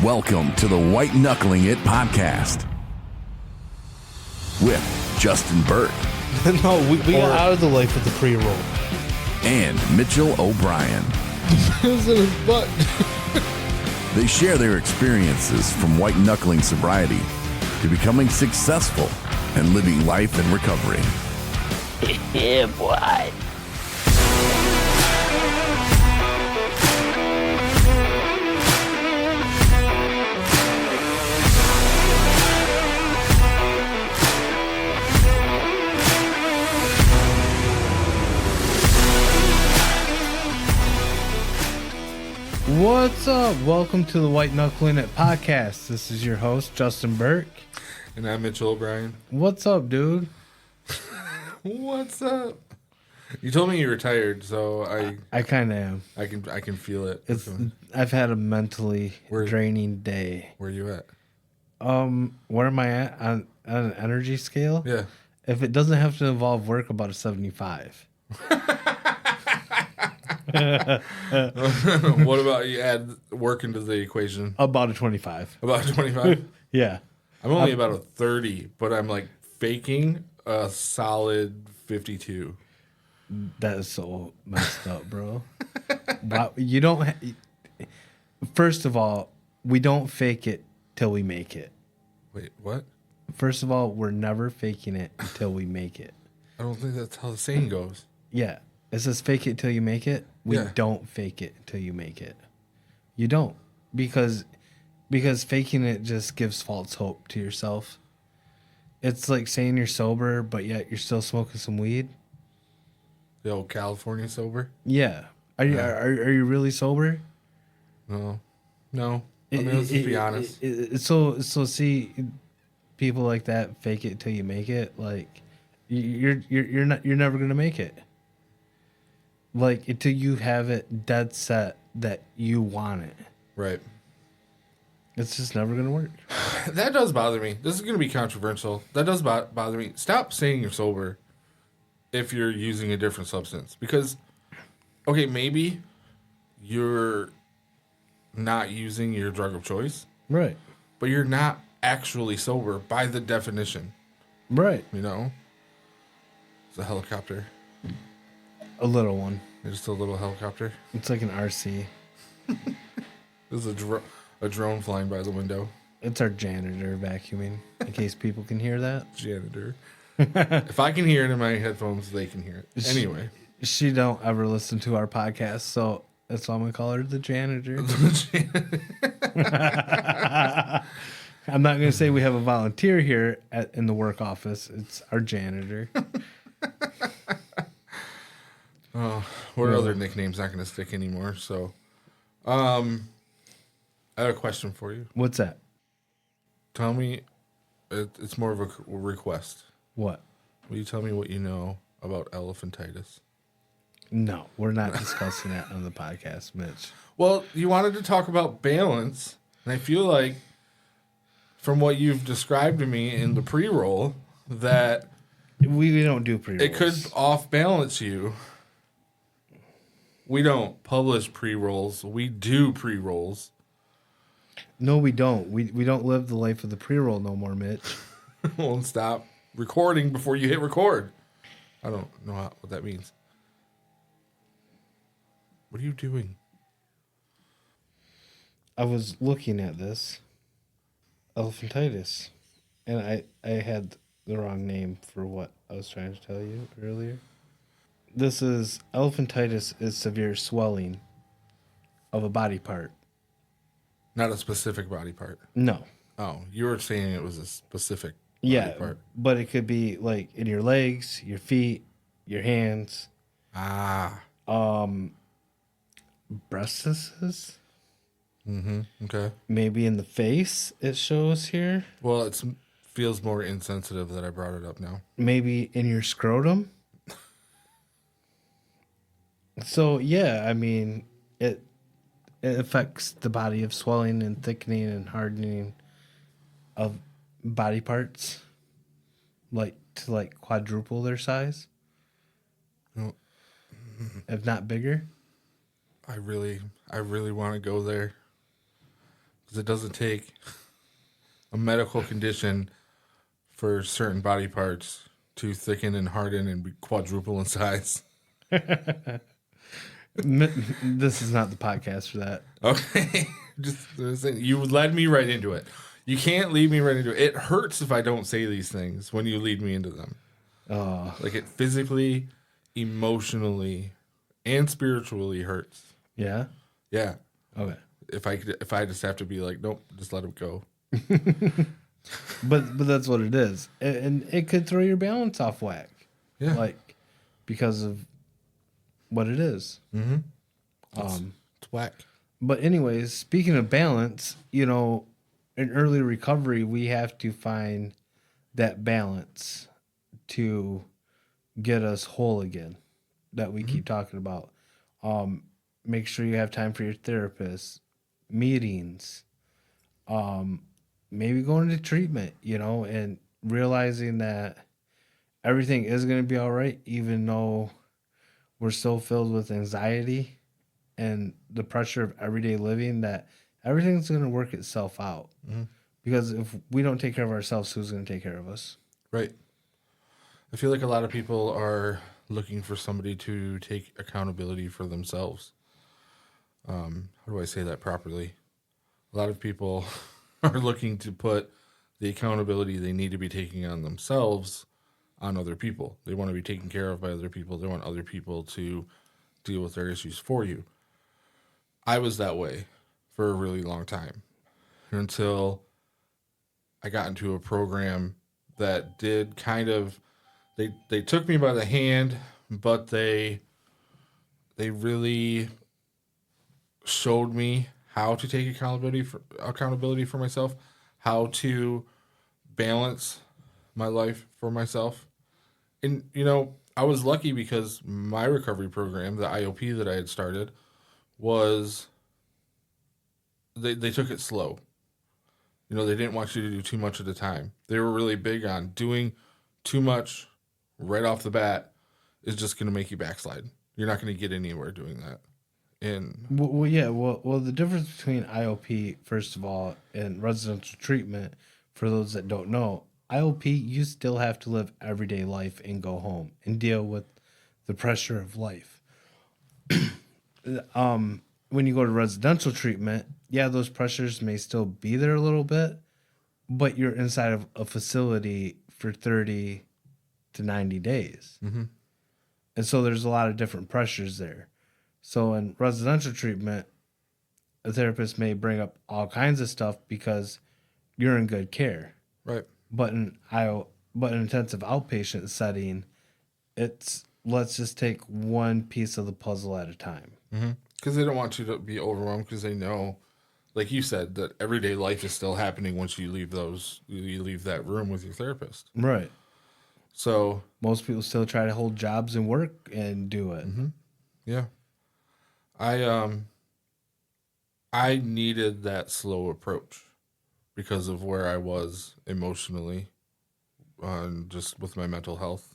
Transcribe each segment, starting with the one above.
Welcome to the White Knuckling It podcast with Justin Burke. No, we got out of the life with the pre-roll. And Mitchell O'Brien. It was in his butt. They share their experiences from white knuckling sobriety to becoming successful and living life in recovery. Yeah, boy. What's up? Welcome to the White Knuckling It podcast. This is your host, Justin Burke. And I'm Mitchell O'Brien. What's up, dude? What's up? You told me you were tired, so I kind of am. I can feel it. I've had a mentally draining day. Where are you at? Where am I at on an energy scale? Yeah. If it doesn't have to involve work, about a 75. What about you add work into the equation? About a 25. About 25? Yeah. I'm only about a 30, but I'm like faking a solid 52. That is so messed up, bro. Wow, you don't. First of all, we don't fake it till we make it. Wait, what? First of all, we're never faking it until we make it. I don't think that's how the saying goes. Yeah. It says fake it till you make it. We don't fake it until you make it. You don't. Because faking it just gives false hope to yourself. It's like saying you're sober, but yet you're still smoking some weed. The old California sober? Yeah. Are you really sober? No. I mean, let's just be honest. So see, people like that fake it till you make it. Like you're never gonna make it. Like until you have it dead set that you want it. Right. It's just never gonna work. That does bother me. This is going to be controversial. That does bother me. Stop saying you're sober if you're using a different substance. Because, okay, maybe you're not using your drug of choice. Right. But you're not actually sober by the definition. Right. You know? It's a helicopter. A little one. Just a little helicopter. It's like an RC. There's a drone flying by the window. It's our janitor vacuuming, in case people can hear that. Janitor. If I can hear it in my headphones, they can hear it. Anyway. She don't ever listen to our podcast, so that's why I'm going to call her the janitor. I'm not going to say we have a volunteer here in the work office. It's our janitor. What other nicknames not going to stick anymore? So, I have a question for you. What's that? Tell me, it's more of a request. What? Will you tell me what you know about elephantitis? No, we're not discussing that on the podcast, Mitch. Well, you wanted to talk about balance, and I feel like from what you've described to me in the pre-roll that we don't do pre-rolls. It could off-balance you. We don't publish pre-rolls. We do pre-rolls. No, we don't. We don't live the life of the pre-roll no more, Mitch. Well, stop recording before you hit record. I don't know what that means. What are you doing? I was looking at this. Elephantitis. And I had the wrong name for what I was trying to tell you earlier. This is elephantitis is severe swelling of a body part. Not a specific body part. No. Oh, you were saying it was a specific body part. But it could be like in your legs, your feet, your hands. Breastises. Okay. Maybe in the face it shows here. Well, it feels more insensitive that I brought it up now. Maybe in your scrotum. So, yeah, I mean, it affects the body of swelling and thickening and hardening of body parts, like to quadruple their size, if not bigger. I really want to go there, because it doesn't take a medical condition for certain body parts to thicken and harden and be quadruple in size. This is not the podcast for that. Okay. You led me right into it. You can't lead me right into it. It hurts if I don't say these things when you lead me into them. Oh, Like it physically, emotionally, and spiritually hurts. yeah. Yeah. Okay. If I just have to be like, nope, just let him go. But that's what it is, and it could throw your balance off whack. Yeah. Like because of what it is. Mm-hmm. It's whack. But anyways, speaking of balance, in early recovery, we have to find that balance to get us whole again that we keep talking about. Make sure you have time for your therapist, meetings, maybe going to treatment, and realizing that everything is going to be all right, even though we're so filled with anxiety and the pressure of everyday living, that everything's going to work itself out. Mm-hmm. Because if we don't take care of ourselves, who's going to take care of us? Right. I feel like a lot of people are looking for somebody to take accountability for themselves. How do I say that properly? A lot of people are looking to put the accountability they need to be taking on themselves on other people. They want to be taken care of by other people. They want other people to deal with their issues for you. I was that way for a really long time until I got into a program that did kind of, they took me by the hand, but they really showed me how to take accountability for myself, how to balance my life for myself. And, I was lucky because my recovery program, the IOP that I had started, was, they took it slow. They didn't want you to do too much at a time. They were really big on doing too much right off the bat is just going to make you backslide. You're not going to get anywhere doing that. And Well, the difference between IOP, first of all, and residential treatment, for those that don't know, IOP, you still have to live everyday life and go home and deal with the pressure of life. When you go to residential treatment, those pressures may still be there a little bit, but you're inside of a facility for 30 to 90 days. Mm-hmm. And so there's a lot of different pressures there. So in residential treatment, a therapist may bring up all kinds of stuff because you're in good care. right. But in intensive outpatient setting, it's let's just take one piece of the puzzle at a time. Because they don't want you to be overwhelmed because they know, like you said, that everyday life is still happening once you leave that room with your therapist. Right. So Most people still try to hold jobs and work and do it. Mm-hmm. Yeah. I needed that slow approach because of where I was emotionally and just with my mental health.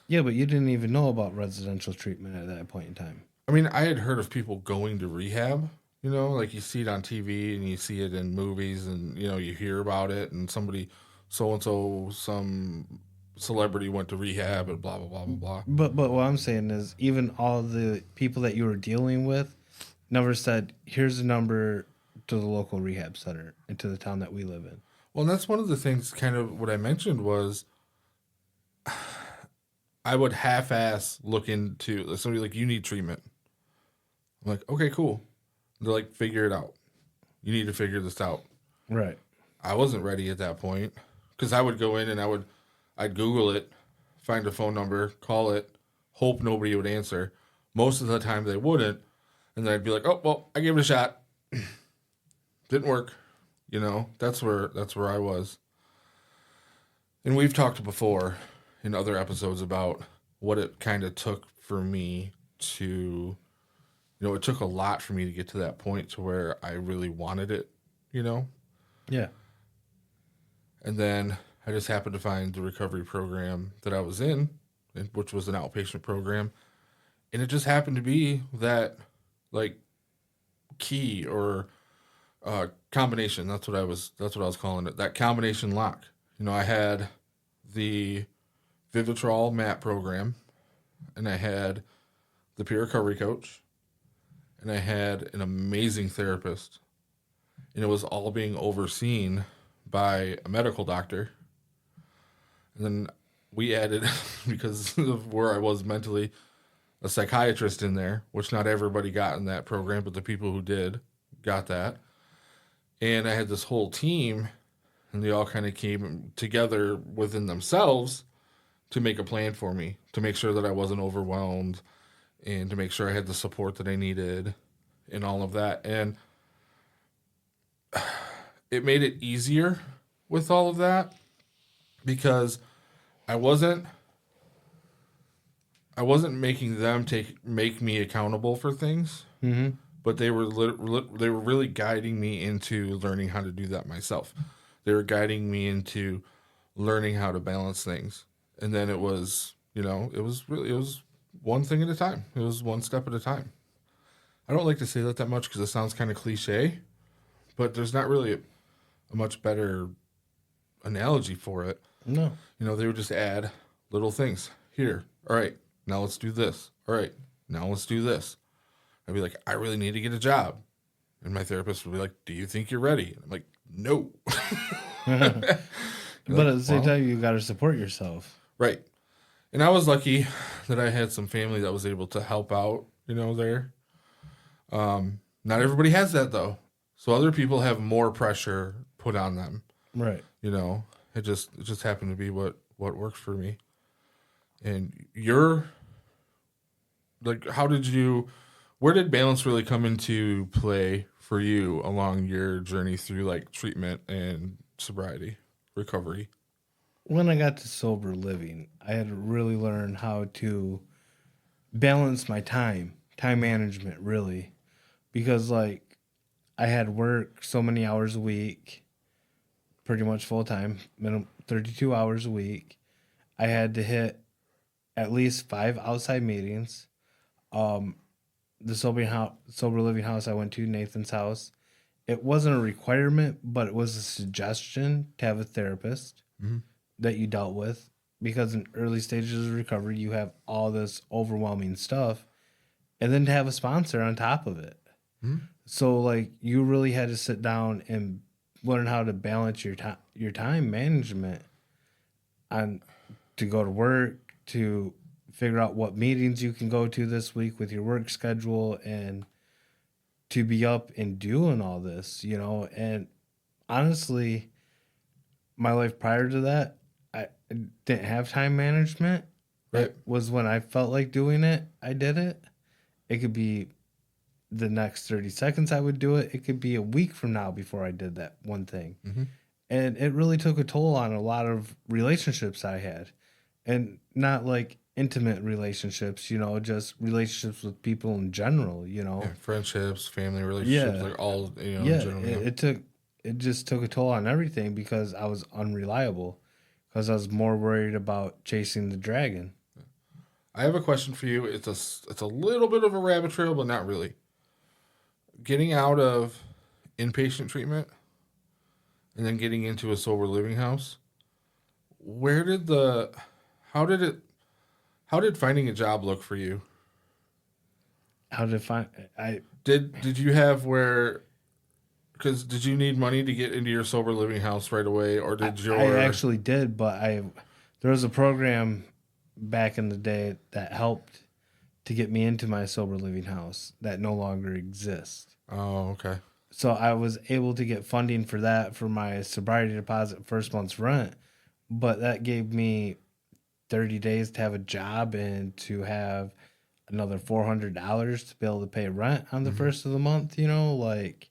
Yeah, but you didn't even know about residential treatment at that point in time. I mean, I had heard of people going to rehab, like you see it on TV and you see it in movies and, you hear about it and somebody, so-and-so, some celebrity went to rehab and blah, blah, blah, blah, blah. But what I'm saying is even all the people that you were dealing with never said, here's a number to the local rehab center and to the town that we live in. Well, and that's one of the things kind of what I mentioned was I would half-ass look into somebody like, you need treatment. I'm like, okay, cool. They're like, figure it out. You need to figure this out. Right. I wasn't ready at that point because I would go in and I'd Google it, find a phone number, call it, hope nobody would answer. Most of the time they wouldn't. And then I'd be like, oh, well, I gave it a shot. Didn't work. That's where I was. And we've talked before in other episodes about what it kind of took for me to, it took a lot for me to get to that point to where I really wanted it, Yeah. And then I just happened to find the recovery program that I was in, which was an outpatient program. And it just happened to be that, like, key or combination. That's what I was calling it. That combination lock. You know, I had the Vivitrol MAT program, and I had the peer recovery coach, and I had an amazing therapist, and it was all being overseen by a medical doctor. And then we added, because of where I was mentally, a psychiatrist in there, which not everybody got in that program, but the people who did got that. And I had this whole team, and they all kind of came together within themselves to make a plan for me, to make sure that I wasn't overwhelmed, and to make sure I had the support that I needed and all of that. And it made it easier with all of that because I wasn't making them make me accountable for things, but they were they were really guiding me into learning how to do that myself. They were guiding me into learning how to balance things, and then it was it was one thing at a time. It was one step at a time. I don't like to say that much because it sounds kind of cliche, but there's not really a much better analogy for it. No. They would just add little things. Here, all right, now let's do this. All right, now let's do this. I'd be like, I really need to get a job. And my therapist would be like, do you think you're ready? And I'm like, no. But at the same time, you got to support yourself. Right. And I was lucky that I had some family that was able to help out, there. Not everybody has that, though. So other people have more pressure put on them. Right. It just happened to be what worked for me. And where did balance really come into play for you along your journey through like treatment and sobriety, recovery? When I got to sober living, I had to really learn how to balance my time management, really. Because like I had work so many hours a week, pretty much full time, minimum 32 hours a week. I had to hit at least 5 outside meetings. The sober living house I went to, Nathan's house, it wasn't a requirement, but it was a suggestion to have a therapist that you dealt with, because in early stages of recovery, you have all this overwhelming stuff, and then to have a sponsor on top of it. So like you really had to sit down and learn how to balance your time management, and to go to work, to figure out what meetings you can go to this week with your work schedule, and to be up and doing all this, And honestly, my life prior to that, I didn't have time management. Right. It was when I felt like doing it, I did it. It could be the next 30 seconds I would do it. It could be a week from now before I did that one thing. And it really took a toll on a lot of relationships I had. And not like intimate relationships, just relationships with people in general, Yeah, friendships, family relationships, like all, in general. It just took a toll on everything because I was unreliable, because I was more worried about chasing the dragon. I have a question for you. It's a little bit of a rabbit trail, but not really. Getting out of inpatient treatment and then getting into a sober living house, how did finding a job look for you? Did you have did you need money to get into your sober living house right away, or I actually did, but there was a program back in the day that helped to get me into my sober living house that no longer exists. Oh, okay. So I was able to get funding for that for my sobriety deposit, first month's rent, but that gave me 30 days to have a job and to have another $400 to be able to pay rent on the first of the month, like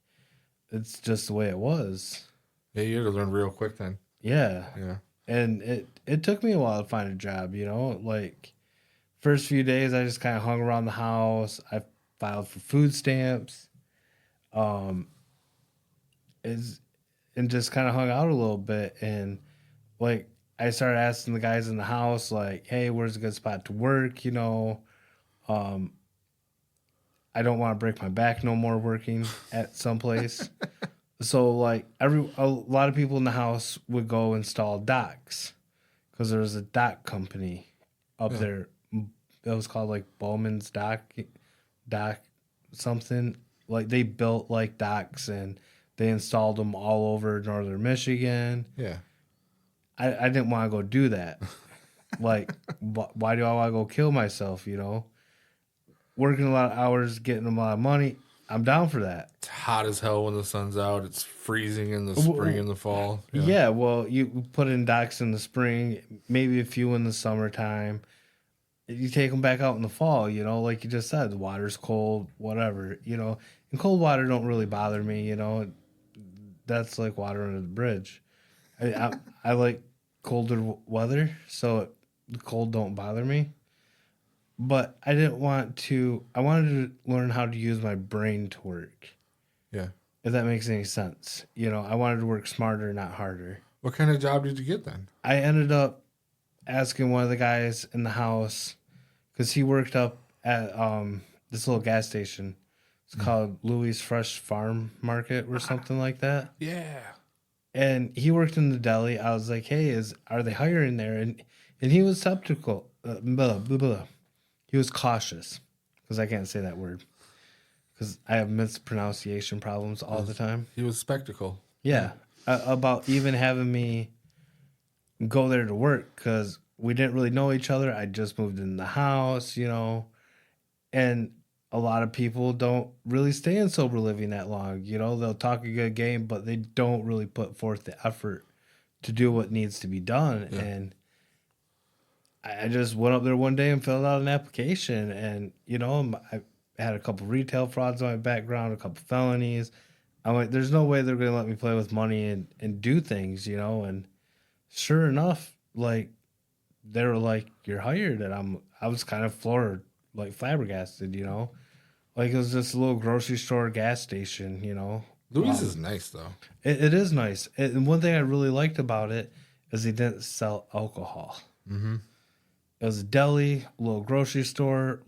it's just the way it was. Yeah, you had to learn real quick then. Yeah. Yeah. And it took me a while to find a job, like first few days I just kind of hung around the house. I filed for food stamps. And just kind of hung out a little bit, and like I started asking the guys in the house, like, hey, where's a good spot to work? I don't want to break my back no more working at some place. So like a lot of people in the house would go install docks because there was a dock company up Yeah. there. It was called like Bowman's Dock something. Like they built like docks and they installed them all over northern Michigan. Yeah. I didn't want to go do that. Like, why do I want to go kill myself? You know, working a lot of hours, getting a lot of money. I'm down for that. It's hot as hell when the sun's out. It's freezing in the spring and the fall. Yeah, well, you put in docks in the spring, maybe a few in the summertime. You take them back out in the fall, you know, like you just said, the water's cold, whatever, you know. And cold water don't really bother me, you know. That's like water under the bridge. I like colder weather, so the cold don't bother me. But I didn't want to. I wanted to learn how to use my brain to work. Yeah. If that makes any sense, you know, I wanted to work smarter, not harder. What kind of job did you get then? I ended up asking one of the guys in the house because he worked up at this little gas station. It's called Louis Fresh Farm Market or something like that. Yeah. And he worked in the deli. I was like, "Hey, are they hiring there?" And he was skeptical. Blah, blah, blah. He was cautious because I can't say that word because I have mispronunciation problems all the time. He was spectacle. Yeah, about even having me go there to work because we didn't really know each other. I just moved in the house, you know, and a lot of people don't really stay in sober living that long. You know, they'll talk a good game, but they don't really put forth the effort to do what needs to be done. Yeah. And I just went up there one day and filled out an application, and you know, I had a couple retail frauds on my background, a couple felonies. I'm like, there's no way they're gonna let me play with money and do things, you know. And sure enough, like they were like, "You're hired," and I was kind of floored, like flabbergasted, you know. Like it was just a little grocery store gas station, you know. Louis is nice though. It is nice. And one thing I really liked about it is they didn't sell alcohol. Mm-hmm. It was a deli, a little grocery store.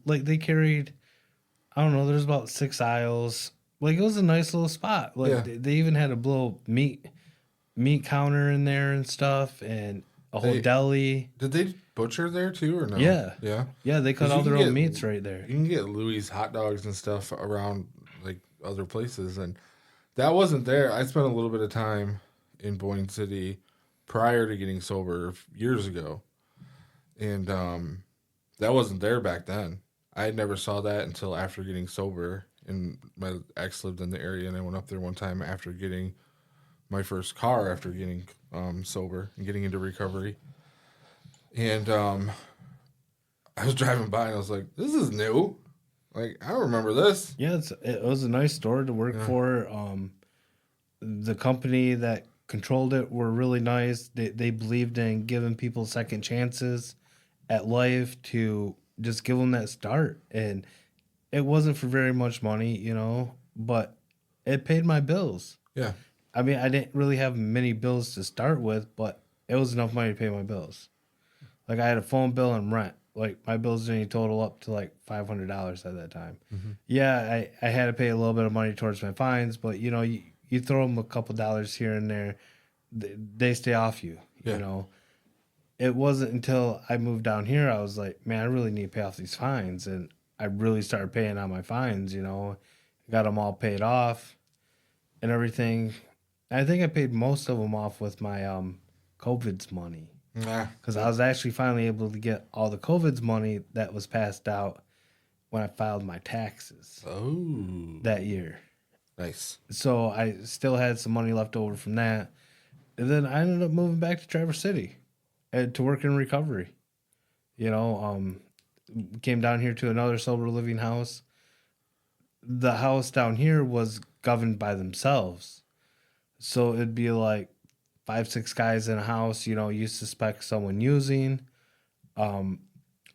Like they carried, I don't know, there's about 6 aisles. Like it was a nice little spot. Like Yeah. they even had a little meat counter in there and stuff, and a whole deli. Did they butcher there too or no? Yeah. Yeah. Yeah, they cut 'Cause all you their can own get- meats right there. You can get Louis hot dogs and stuff around like other places, and that wasn't there. I spent a little bit of time in Boyne City prior to getting sober years ago, and that wasn't there back then. I never saw that until after getting sober. And my ex lived in the area, and I went up there one time after getting my first car after getting sober and getting into recovery. And I was driving by and I was like, "This is new. Like I don't remember this." Yeah, it was a nice store to work for. The company that controlled it were really nice. They believed in giving people second chances at life to just give them that start. And it wasn't for very much money, you know, but it paid my bills. Yeah, I mean, I didn't really have many bills to start with, but it was enough money to pay my bills. Like I had a phone bill and rent. Like my bills didn't total up to like $500 at that time. Mm-hmm. Yeah, I had to pay a little bit of money towards my fines, but you know, you throw them a couple dollars here and there, they stay off you. Yeah. You know, it wasn't until I moved down here I was like, man, I really need to pay off these fines, and I really started paying on my fines. You know, got them all paid off and everything. I think I paid most of them off with my COVID's money. nah. Because I was actually finally able to get all the COVID's money that was passed out when I filed my taxes Oh, that year. nice. So I still had some money left over from that. And then I ended up moving back to Traverse City to work in recovery. You know, came down here to another sober living house. The house down here was governed by themselves. So it'd be like 5, 6 guys in a house, you know, you suspect someone using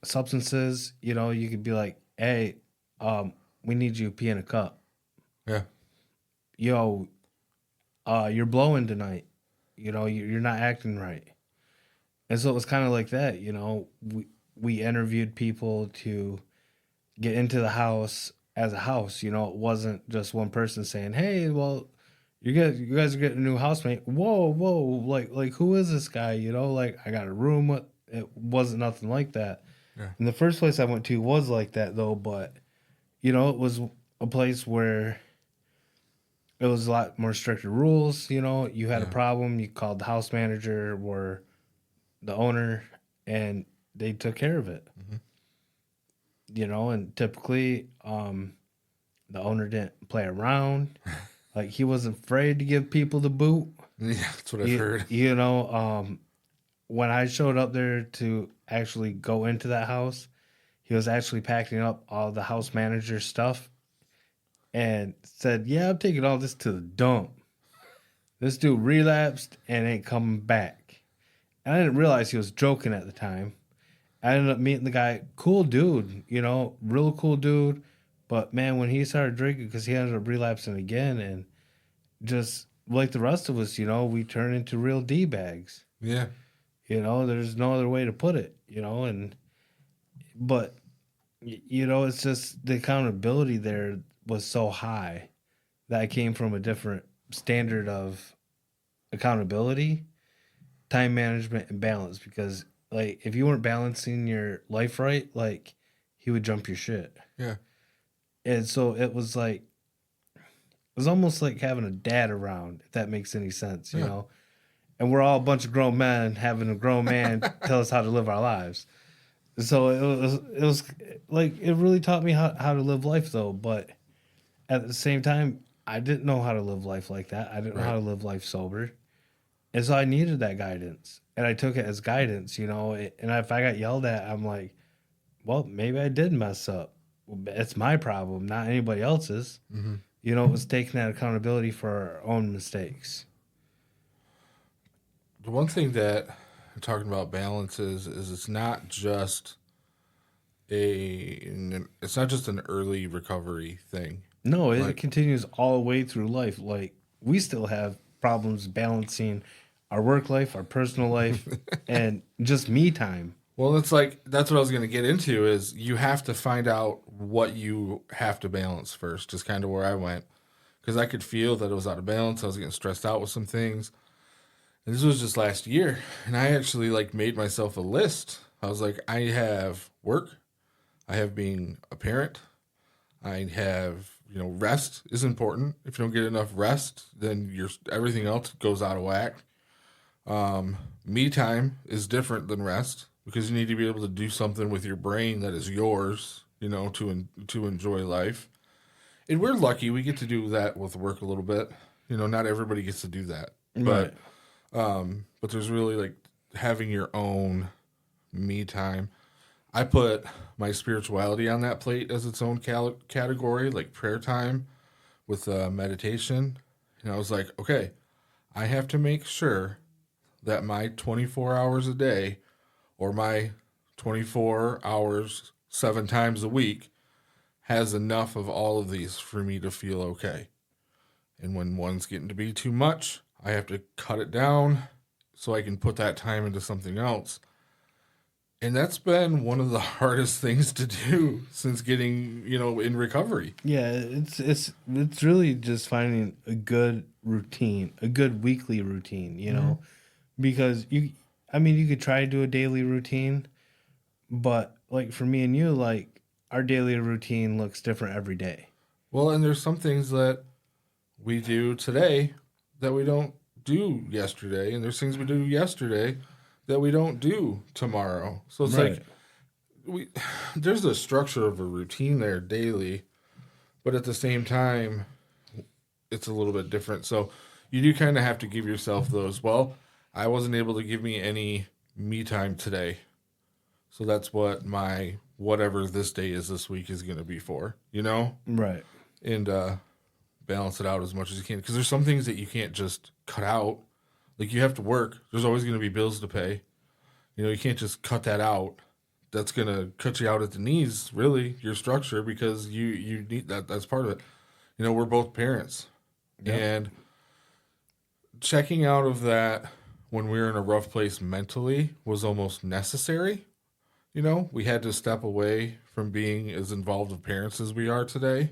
substances, you know, you could be like, hey, we need you to pee in a cup. Yeah, Yo, you're blowing tonight. You know, you're not acting right. And so it was kind of like that, you know, we interviewed people to get into the house as a house. You know, it wasn't just one person saying, hey, well, you guys are getting a new housemate. Whoa, like who is this guy? Like I got a room. It wasn't nothing like that. Yeah. And the first place I went to was like that though, but it was a place where it was a lot more stricter rules. You had a problem, you called the house manager or the owner, and they took care of it. And typically, the owner didn't play around. Like he wasn't afraid to give people the boot. Yeah, that's what I've heard. When I showed up there to actually go into that house, he was actually packing up all the house manager's stuff and said, "Yeah, I'm taking all this to the dump. This dude relapsed and ain't coming back." And I didn't realize he was joking at the time. I ended up meeting the guy, cool dude, real cool dude. But man, when he started drinking, because he ended up relapsing again, and just like the rest of us, we turned into real D-bags. Yeah. There's no other way to put it, but it's just the accountability there was so high that I came from a different standard of accountability, time management, and balance. Because like if you weren't balancing your life right, like he would jump your shit. Yeah. And so it was almost like having a dad around, if that makes any sense, you know. And we're all a bunch of grown men having a grown man tell us how to live our lives. So it was like it really taught me how to live life though. But at the same time, I didn't know how to live life like that. I didn't know how to live life sober. And so I needed that guidance. And I took it as guidance, And if I got yelled at, I'm like, well, maybe I did mess up. It's my problem, not anybody else's. Mm-hmm. It was taking that accountability for our own mistakes. The one thing that I'm talking about balance is it's not just an early recovery thing. No, it continues all the way through life. Like we still have problems balancing our work life, our personal life, and just me time. Well, that's what I was going to get into is you have to find out what you have to balance first, is kind of where I went. Because I could feel that it was out of balance. I was getting stressed out with some things. And this was just last year. And I actually made myself a list. I was like, I have work. I have being a parent. I have, rest is important. If you don't get enough rest, then everything else goes out of whack. Me time is different than rest because you need to be able to do something with your brain that is yours, to enjoy life. And we're lucky we get to do that with work a little bit. Not everybody gets to do that. Right. But there's really having your own me time. I put my spirituality on that plate as its own category, like prayer time with meditation. And I was like, okay, I have to make sure that my 24 hours a day or my 24 hours 7 times a week has enough of all of these for me to feel okay. And when one's getting to be too much, I have to cut it down so I can put that time into something else. And that's been one of the hardest things to do since getting, in recovery. Yeah, it's really just finding a good routine, a good weekly routine, because you could try to do a daily routine, but for me and you, our daily routine looks different every day. Well, and there's some things that we do today that we don't do yesterday, and there's things we do yesterday that we don't do tomorrow. So it's there's a structure of a routine there daily, but at the same time, it's a little bit different. So you do kind of have to give yourself those, well, I wasn't able to give me any me time today. So that's what my whatever this day is this week is going to be for, Right. And balance it out as much as you can. Because there's some things that you can't just cut out. You have to work. There's always going to be bills to pay. You can't just cut that out. That's going to cut you out at the knees, really, your structure, because you need that. That's part of it. We're both parents. Yep. And checking out of that when we were in a rough place mentally was almost necessary. We had to step away from being as involved with parents as we are today.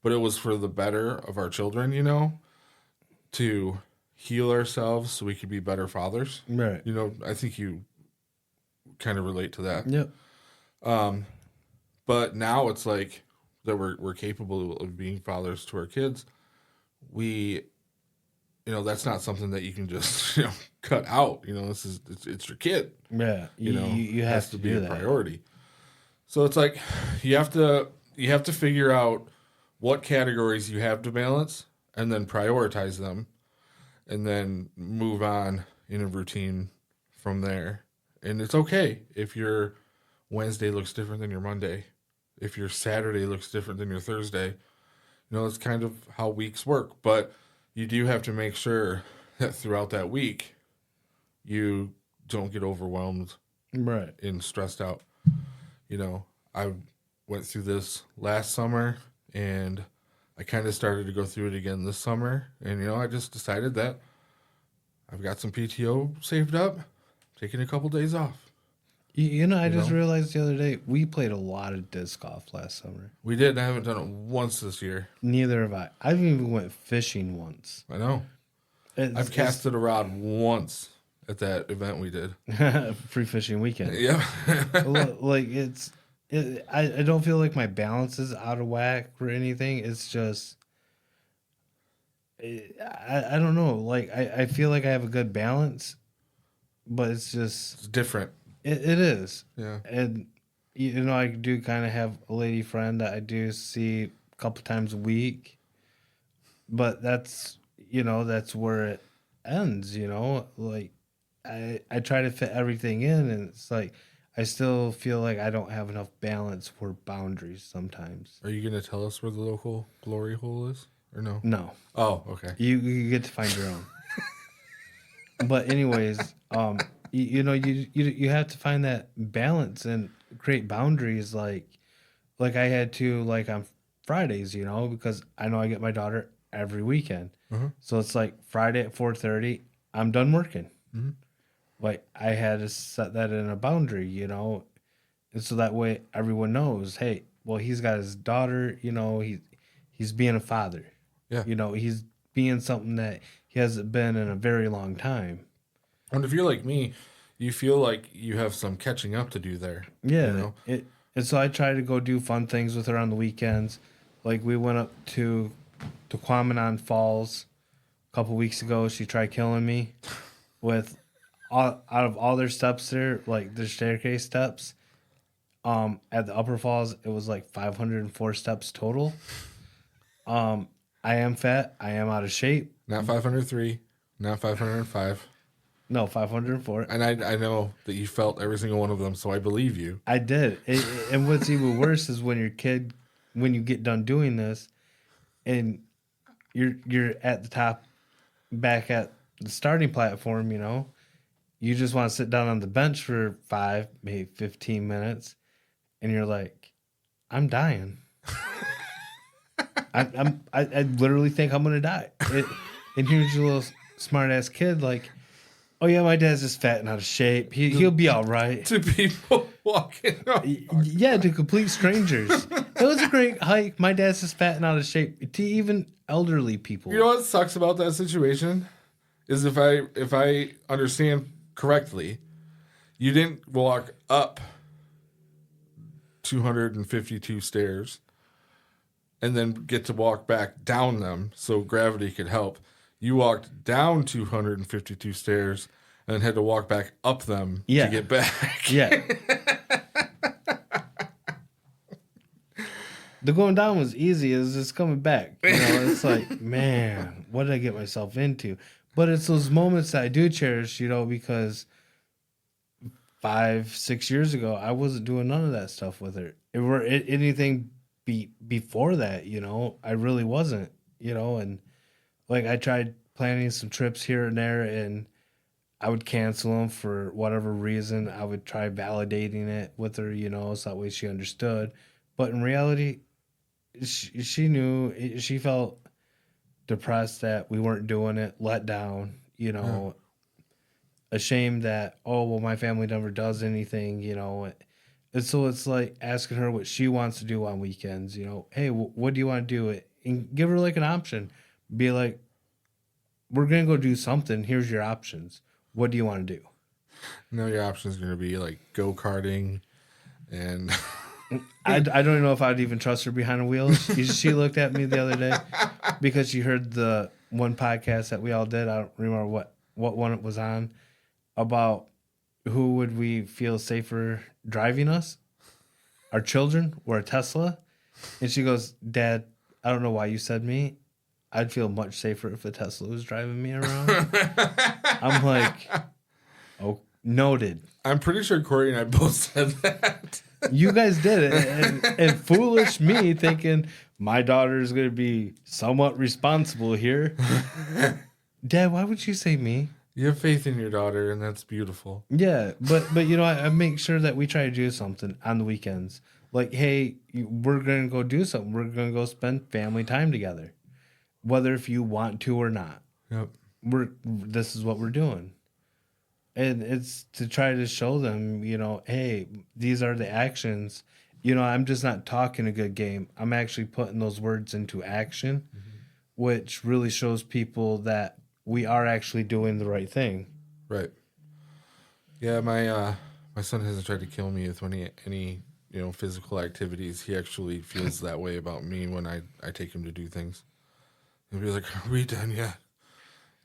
But it was for the better of our children, to heal ourselves so we could be better fathers. Right. You know, I think you kind of relate to that. Yep. But now it's like that we're capable of being fathers to our kids. We, you know, that's not something that you can just, you know, cut out. You know, it's your kid. Yeah. You know, you it have has to be do a that. priority. So it's like you have to figure out what categories you have to balance and then prioritize them and then move on in a routine from there. And it's okay if your Wednesday looks different than your Monday, if your Saturday looks different than your Thursday. You know, it's kind of how weeks work. But you do have to make sure that throughout that week, you don't get overwhelmed Right. and stressed out. You know, I went through this last summer and I kind of started to go through it again this summer. And, you know, I just decided that I've got some PTO saved up, taking a couple days off. You know, I You just know? realized the other day we played a lot of disc golf last summer. We did. I haven't done it once this year. Neither have I. I've even went fishing once. I know. I've casted a rod once at that event we did. Free fishing weekend. Yeah. Like I don't feel like my balance is out of whack or anything. It's just I don't know. Like I feel like I have a good balance, but it's just It's different. it is. Yeah. And you know, I do kind of have a lady friend that I do see a couple times a week, but that's, you know, that's where it ends, you know? Like I try to fit everything in, and it's like I still feel like I don't have enough balance for boundaries sometimes. Are you going to tell us where the local glory hole is or no? No. Oh, okay. You get to find your own. But anyways, you know, you have to find that balance and create boundaries like I had to, like, on Fridays, you know, because I know I get my daughter every weekend. So it's like Friday at 4:30, I'm done working. Like I had to set that in a boundary, you know, and so that way everyone knows, hey, well, he's got his daughter, you know, he's being a father. Yeah. You know, he's being something that he hasn't been in a very long time. And if you're like me, you feel like you have some catching up to do there. Yeah. You know? And so I try to go do fun things with her on the weekends. Like we went up to Quamanon Falls a couple weeks ago. She tried killing me with out of all their steps there, like the staircase steps. At the upper falls, it was like 504 steps total. I am fat. I am out of shape. Not 503, not 505. No, 504. And I know that you felt every single one of them, so I believe you. I did. And what's even worse is when you get done doing this, and you're at the top, back at the starting platform, you know, you just want to sit down on the bench for 5, maybe 15 minutes, and you're like, I'm dying. I literally think I'm gonna die. And here's your little smart ass kid like, oh yeah, my dad's just fat and out of shape. He'll be all right. To people walking up. Yeah, to complete strangers. It was a great hike. My dad's just fat and out of shape. To even elderly people. You know what sucks about that situation? Is if I understand correctly, you didn't walk up 252 stairs and then get to walk back down them so gravity could help. You walked down 252 stairs and then had to walk back up them to get back. Yeah. The going down was easy. It was just coming back. You know, it's like, man, what did I get myself into? But it's those moments that I do cherish, you know, because 5-6 years ago, I wasn't doing none of that stuff with her. If we're anything before that, you know, I really wasn't, you know, and like I tried planning some trips here and there, and I would cancel them for whatever reason. I would try validating it with her, you know, so that way she understood. But in reality, she knew, she felt depressed that we weren't doing it, let down, you know, ashamed that, oh, well, my family never does anything, you know. And so it's like asking her what she wants to do on weekends, you know. Hey, what do you want to do? And give her like an option. Be like, we're going to go do something. Here's your options. What do you want to do? Now your option is going to be like go-karting and... I don't even know if I'd even trust her behind the wheel. She looked at me the other day because she heard the one podcast that we all did. I don't remember what one it was on, about who would we feel safer driving us, our children or a Tesla. And she goes, Dad, I don't know why you said me. I'd feel much safer if a Tesla was driving me around. I'm like, oh, noted. I'm pretty sure Corey and I both said that. You guys did it. And foolish me thinking my daughter is going to be somewhat responsible here. Dad, why would you say me? You have faith in your daughter, and that's beautiful. Yeah, but you know, I make sure that we try to do something on the weekends. Like, hey, we're going to go do something. We're going to go spend family time together. Whether if you want to or not. Yep. This is what we're doing. And it's to try to show them, you know, hey, these are the actions. You know, I'm just not talking a good game. I'm actually putting those words into action, which really shows people that we are actually doing the right thing. Right. Yeah, my son hasn't tried to kill me with any you know, physical activities. He actually feels that way about me when I take him to do things. He'll be like, "Are we done yet?"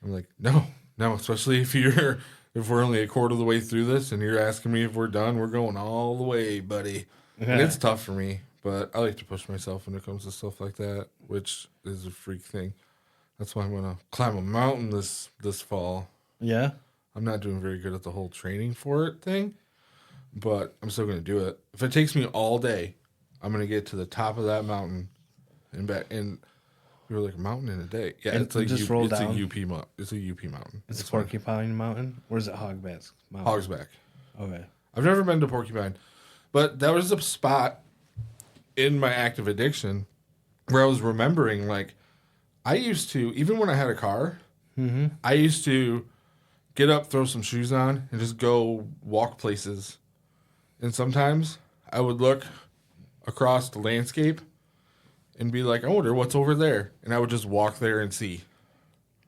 I'm like, No, especially if we're only a quarter of the way through this and you're asking me if we're done, we're going all the way, buddy. Yeah. And it's tough for me, but I like to push myself when it comes to stuff like that, which is a freak thing. That's why I'm gonna climb a mountain this fall. Yeah. I'm not doing very good at the whole training for it thing, but I'm still gonna do it. If it takes me all day, I'm gonna get to the top of that mountain and back. And we were like, a mountain in a day. Yeah, And it's like just roll it's down. a UP mountain. It's a UP mountain. It's Porcupine Mountain. Where's it? Hogback Mountain. Hogsback. Okay. I've never been to Porcupine, but that was a spot in my active addiction where I was remembering, like, I used to, even when I had a car, I used to get up, throw some shoes on, and just go walk places. And sometimes I would look across the landscape and be like, I wonder what's over there. And I would just walk there and see.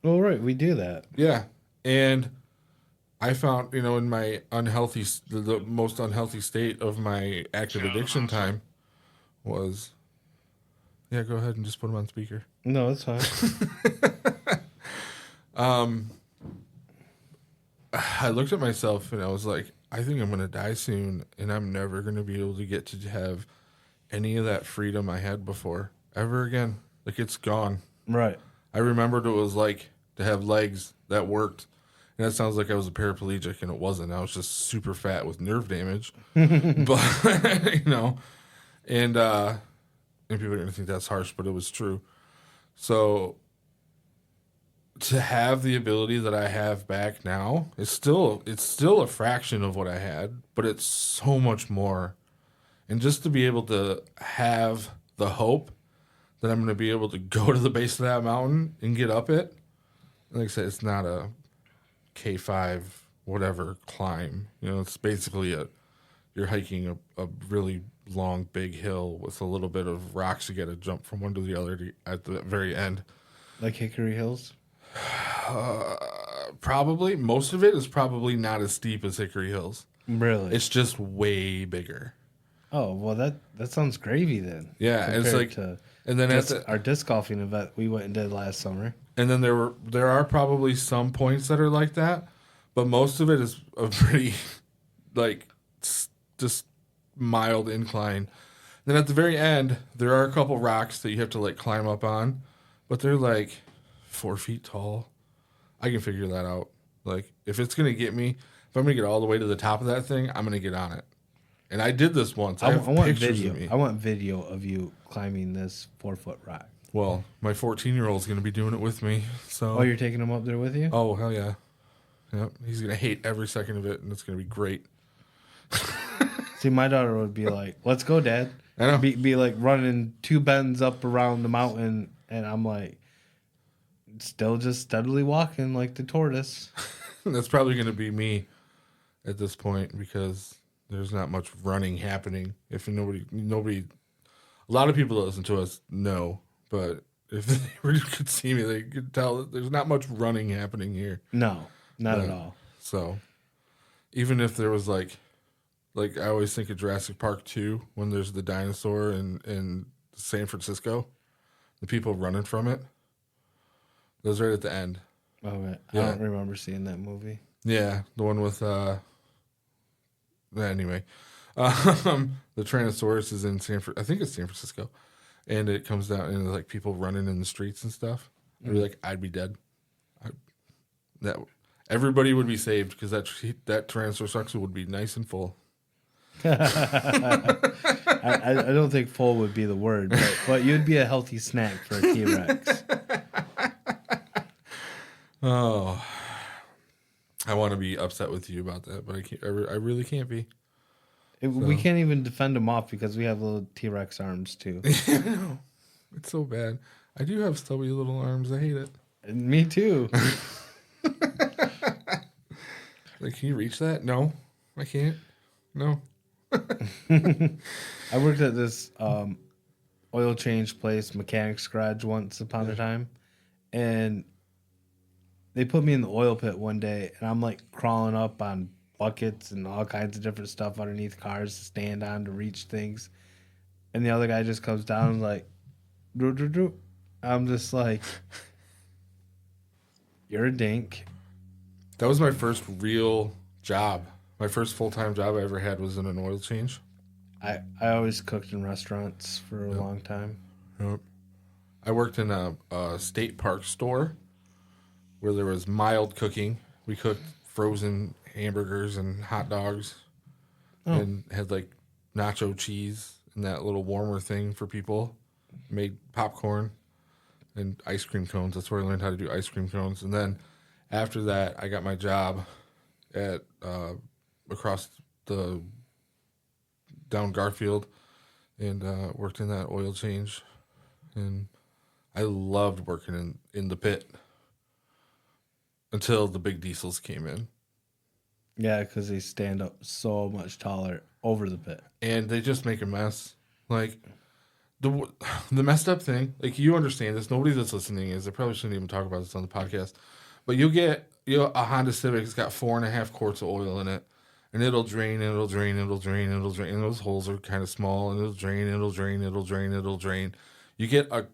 Well, right. We do that. Yeah. And I found, you know, in my the most unhealthy state of my active addiction time was, yeah, go ahead and just put them on speaker. No, it's fine. I looked at myself and I was like, I think I'm going to die soon and I'm never going to be able to get to have any of that freedom I had before ever again. Like, it's gone. Right. I remembered what it was like to have legs that worked. And that sounds like I was a paraplegic, and it wasn't. I was just super fat with nerve damage. But, you know, and people are going to think that's harsh, but it was true. So to have the ability that I have back now, it's still a fraction of what I had, but it's so much more. And just to be able to have the hope that I'm going to be able to go to the base of that mountain and get up it. Like I said, it's not a K5 whatever climb. You know, it's basically you're hiking a really long, big hill with a little bit of rocks you got to jump from one to the other at the very end. Like Hickory Hills? Probably. Most of it is probably not as steep as Hickory Hills. Really? It's just way bigger. Oh, well, that sounds gravy then. Yeah, it's like, to and then our disc golfing event we went and did last summer. And then there are probably some points that are like that, but most of it is a pretty, like, just mild incline. Then at the very end, there are a couple rocks that you have to, like, climb up on, but they're like 4 feet tall. I can figure that out. Like, if it's gonna get me, if I'm gonna get all the way to the top of that thing, I'm gonna get on it. And I did this once. I want video. Of me. I want video of you climbing this 4-foot rock. Well, my 14-year-old is going to be doing it with me. So. Oh, you're taking him up there with you? Oh, hell yeah. Yep. He's going to hate every second of it, and it's going to be great. See, my daughter would be like, let's go, Dad. I know. Be like running 2 bends up around the mountain, and I'm like, still just steadily walking like the tortoise. That's probably going to be me at this point because there's not much running happening. If nobody, a lot of people that listen to us know, but if they could see me, they could tell that there's not much running happening here. No, not at all. So, even if there was like I always think of Jurassic Park 2 when there's the dinosaur in San Francisco, the people running from it. Those right at the end. Okay. Yeah. I don't remember seeing that movie. Yeah, the one with anyway, the Tyrannosaurus is in I think it's San Francisco, and it comes down and like people running in the streets and stuff. I'd be like, I'd be dead. That everybody would be saved because that Tyrannosaurus Rex would be nice and full. I don't think full would be the word, but you'd be a healthy snack for a T-Rex. Oh, I want to be upset with you about that, but I can't. I really can't be. We can't even defend them off because we have little T-Rex arms too. I know. It's so bad. I do have stubby little arms. I hate it. Me too. Like, can you reach that? No, I can't. No. I worked at this oil change place, mechanics garage once upon a time, and they put me in the oil pit one day, and I'm like crawling up on buckets and all kinds of different stuff underneath cars to stand on to reach things, and the other guy just comes down and like, doo, doo, doo. I'm just like, you're a dink. That was my first real job. My first full-time job I ever had was in an oil change. I always cooked in restaurants for a long time. Yep. I worked in a state park store where there was mild cooking. We cooked frozen hamburgers and hot dogs and had like nacho cheese and that little warmer thing for people. Made popcorn and ice cream cones. That's where I learned how to do ice cream cones. And then after that, I got my job at across the down Garfield and worked in that oil change. And I loved working in the pit until the big diesels came in. Yeah, because they stand up so much taller over the pit. And they just make a mess. Like, the messed up thing, like, you understand this. Nobody that's listening is. I probably shouldn't even talk about this on the podcast. But you'll get a Honda Civic. It's got 4.5 quarts of oil in it. And it'll drain, and it'll drain, and it'll drain, and it'll drain. And those holes are kind of small, and it'll drain, and it'll drain, it'll drain, it'll drain. You get a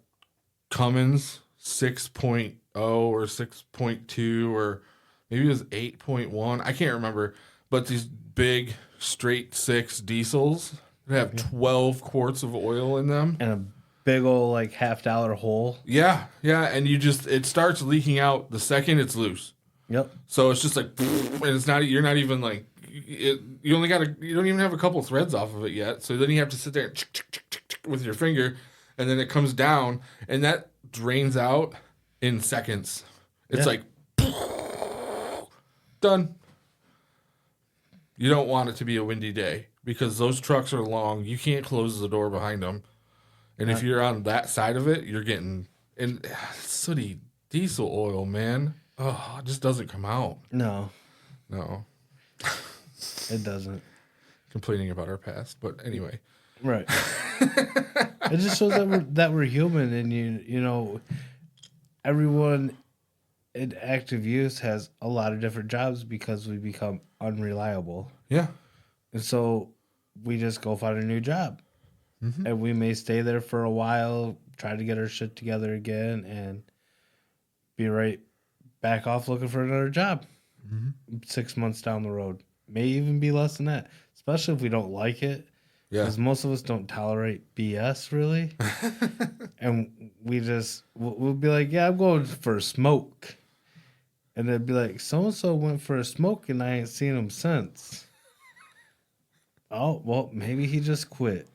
Cummins 6.0 or 6.2 or maybe it was 8.1. I can't remember. But these big straight 6 diesels that have 12 quarts of oil in them. And a big old like $50 hole. Yeah. And it starts leaking out the second it's loose. Yep. So it's just like, and it's not, you're not even like, you don't even have a couple threads off of it yet. So then you have to sit there and with your finger, and then it comes down, and that drains out in seconds. It's like, done. You don't want it to be a windy day because those trucks are long. You can't close the door behind them. And if you're on that side of it, you're getting sooty diesel oil, man. Oh, it just doesn't come out. No. It doesn't. Complaining about our past, but anyway. Right. It just shows that we're human, and you know, everyone in active use has a lot of different jobs because we become unreliable. Yeah. And so we just go find a new job. Mm-hmm. And we may stay there for a while, try to get our shit together again, and be right back off looking for another job 6 months down the road. May even be less than that, especially if we don't like it. Yeah. Because most of us don't tolerate BS, really. And we'll be like, yeah, I'm going for a smoke. And they'd be like, so-and-so went for a smoke and I ain't seen him since. Oh, well, maybe he just quit.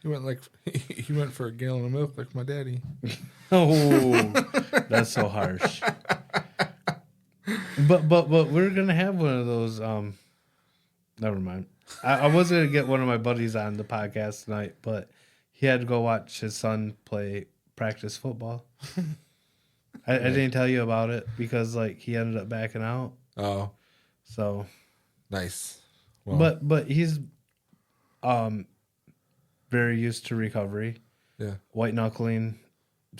He went for a gallon of milk like my daddy. Oh, that's so harsh. But we're gonna have one of those. Never mind. I was gonna get one of my buddies on the podcast tonight, but he had to go watch his son practice football. I didn't tell you about it because like he ended up backing out. Oh, so nice. Well, but he's very used to recovery. Yeah, white knuckling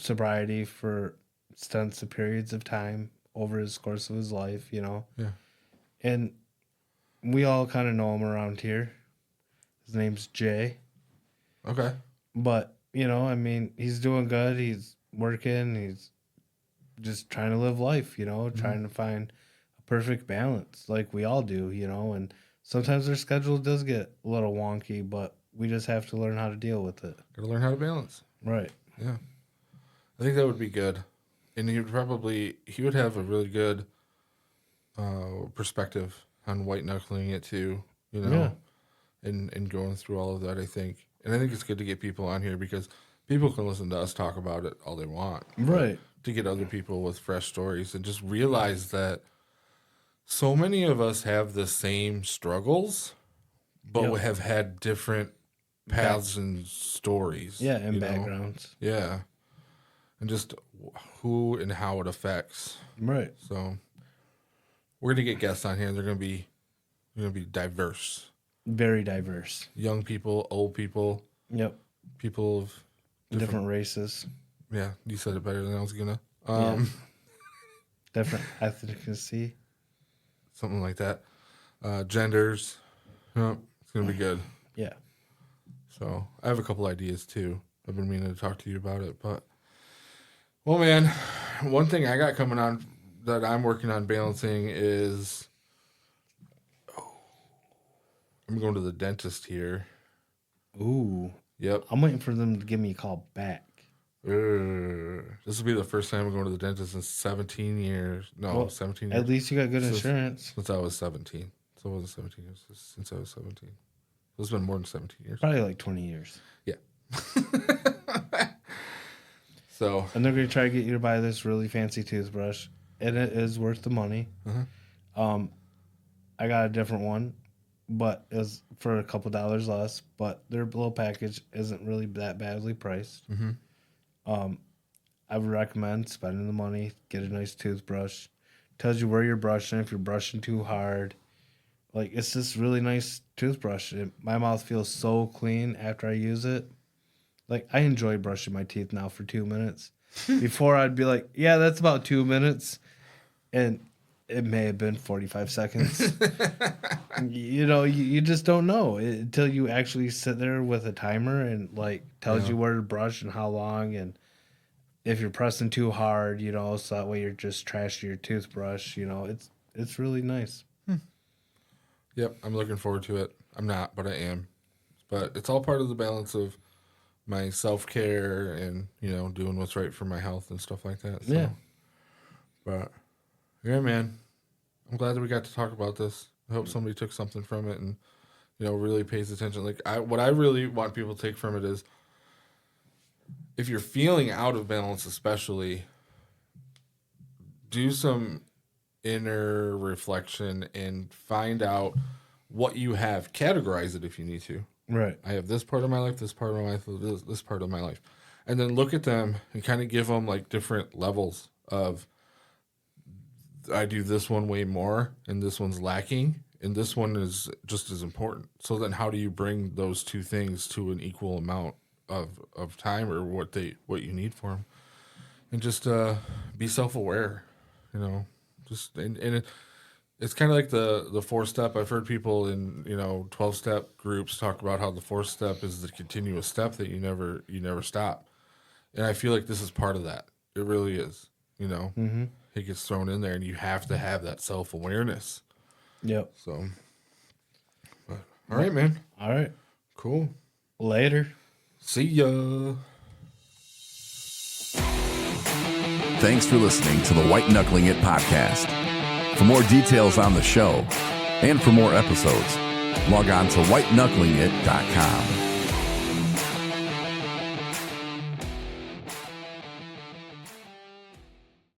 sobriety for extensive periods of time over his course of his life, you know. Yeah. And we all kind of know him around here. His name's Jay. Okay. But, you know, I mean, he's doing good. He's working. He's just trying to live life, you know, trying to find a perfect balance like we all do, you know. And sometimes our schedule does get a little wonky, but we just have to learn how to deal with it. Got to learn how to balance. Right. Yeah. I think that would be good. And he would have a really good perspective on white knuckling it too, you know, and going through all of that, I think. And I think it's good to get people on here because people can listen to us talk about it all they want. Right. To get other people with fresh stories and just realize that so many of us have the same struggles, but we have had different paths and stories. Yeah, and you know? backgrounds. Yeah. And just who and how it affects. Right. So we're gonna get guests on here and they're gonna be diverse. Very diverse. Young people, old people. Yep. People of Different races. Yeah, you said it better than I was gonna. Different ethnicity. Something like that. Genders. Yep, it's gonna be good. Yeah. So I have a couple ideas too. I've been meaning to talk to you about it, but well, man, one thing I got coming on that I'm working on balancing is I'm going to the dentist here. Ooh. Yep. I'm waiting for them to give me a call back. This will be the first time I'm going to the dentist in 17 years. No, Well, 17 years. At least you got good insurance. Since I was 17. So it wasn't 17 years. Since I was 17. It's been more than 17 years. Probably like 20 years. Yeah. So. And they're going to try to get you to buy this really fancy toothbrush. And it is worth the money. Uh-huh. I got a different one, but it was for a couple dollars less. But their little package isn't really that badly priced. Mm-hmm. I would recommend spending the money, get a nice toothbrush. Tells you where you're brushing, if you're brushing too hard. Like, it's this really nice toothbrush. My mouth feels so clean after I use it. Like, I enjoy brushing my teeth now for 2 minutes. Before, I'd be like, yeah, that's about 2 minutes. And it may have been 45 seconds. You know, you just don't know until you actually sit there with a timer and, like, tells you where to brush and how long. And if you're pressing too hard, you know, so that way you're just trashing your toothbrush. You know, it's really nice. Yep, I'm looking forward to it. I'm not, but I am. But it's all part of the balance of my self-care and, you know, doing what's right for my health and stuff like that. So. Yeah. But, yeah, man, I'm glad that we got to talk about this. I hope somebody took something from it and, you know, really pays attention. Like, what I really want people to take from it is if you're feeling out of balance especially, do some inner reflection and find out what you have. Categorize it if you need to. Right. I have this part of my life, this part of my life, this part of my life. And then look at them and kind of give them like different levels of I do this one way more and this one's lacking and this one is just as important. So then how do you bring those two things to an equal amount of time or what you need for them? And just be self-aware, you know. Just and it's kind of like the 4-step. I've heard people in 12-step groups talk about how the 4th step is the continuous step that you never stop, and I feel like this is part of that. It really is. You know, It gets thrown in there, and you have to have that self-awareness. Yep. So, but, all right, man. All right. Cool. Later. See ya. Thanks for listening to the White Knuckling It podcast. For more details on the show and for more episodes, log on to whiteknucklingit.com.